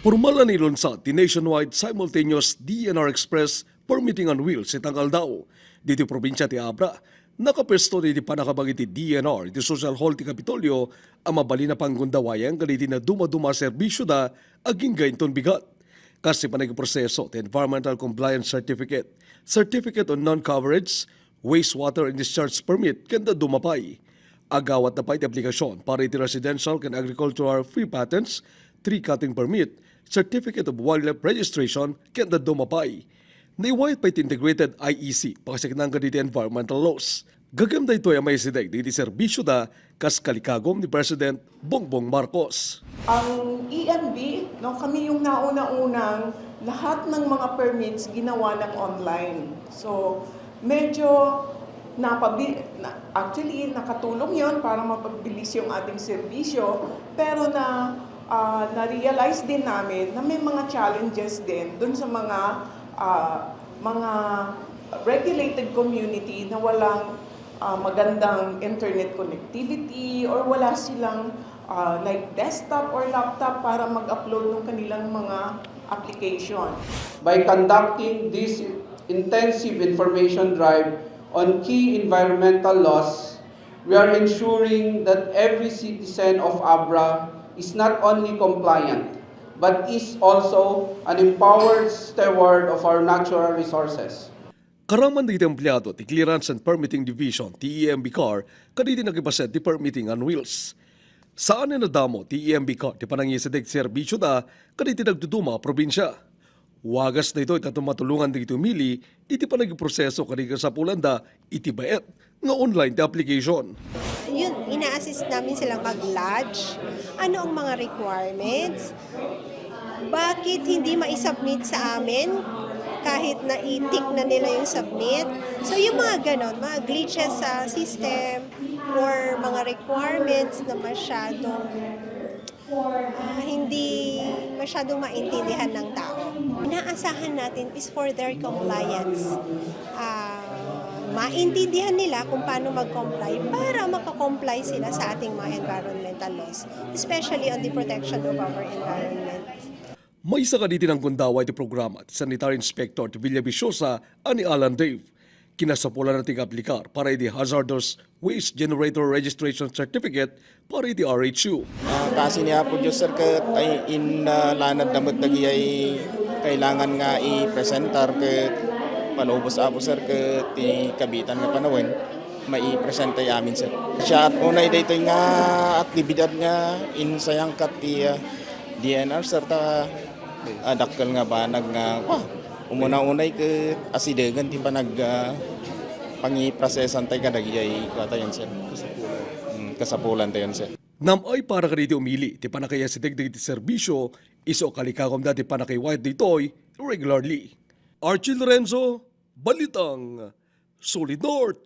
Formal na nilunsad ti nationwide simultaneous DNR Express permitting on wheels itang Aldao. Dito probinsya ti Abra, nakapesto ni panakabagi ti DNR ti Social Hall ti Kapitolyo ang mabali na panggundawayang galiti na dumaduma serbisyo da aging gainton bigat. Kasi panagproseso ti Environmental Compliance Certificate, Certificate on Non-Coverage, Wastewater and Discharge Permit kanda dumapay. Agawat na pa iti aplikasyon para iti residential and agricultural free patents, tree cutting permit, Certificate of Wildlife Registration kanda dumapay. Naiwayat pa iti integrated IEC pakasiknang diti environmental laws. Gagamda ito ay may sideg diti serbisyo da kas kalikagom ni President Bongbong Marcos. Ang EMB, kami yung nauna-unang lahat ng mga permits ginawa ng online. So, medyo actually nakatulong yon para mapabilis yung ating serbisyo, pero na-realize din namin na may mga challenges din dun sa mga regulated community na walang magandang internet connectivity or wala silang like desktop or laptop para mag-upload ng kanilang mga application. By conducting this intensive information drive on key environmental laws, we are ensuring that every citizen of Abra is not only compliant, but is also an empowered steward of our natural resources. Karaman dito empleyado ti Clearance and Permitting Division, ti EMB CAR, kaditi nagipaset ti permitting on wheels. Saan na nadamo ti EMB CAR, ti panangisadeg serbisyo da, kaditi nagduduma probinsya. Wagas na ito itatummatulungan dito mili, iti panagiproseso kaditi sa pulanda, iti bayet, nga online ti application. Yun, ina-assist namin silang mag-lodge. Ano ang mga requirements? Bakit hindi ma-submit sa amin kahit na i-tick na nila yung submit? So yung mga ganon, mga glitches sa system or mga requirements na masyadong hindi masyadong maintindihan ng tao. Inaasahan natin is for their compliance. Maintindihan nila kung paano mag-comply para makakomply sila sa ating mga environmental laws, especially on the protection of our environment. May isa ka dito ng gundaway ti programa ti Sanitary Inspector ti Villa Viciosa ani Alan Dave. Kinasapula nating aplikar para iti Hazardous Waste Generator Registration Certificate para iti RHU. Kasi niya po Diyos sir kat ay lanad damot nagi ay kailangan nga i-presentar kat panubos-abos sir kat kabitan nga panawin mai-presentay amin sir. Siya at unay dito nga aktibidad nga insayang kat DNR sir ta adakkel nga banag nga umuna-unay ke asidegan ti panag pangi-prosesan tay kadagiyay katayon sir. Kasapulan tayon sir. Namay para ka dito umili, ti panakaya si degdeg ti serbisyo, iso kalikagom dati panakaywayat ditoy regularly. Archie Lorenzo, Balitang, Solid North.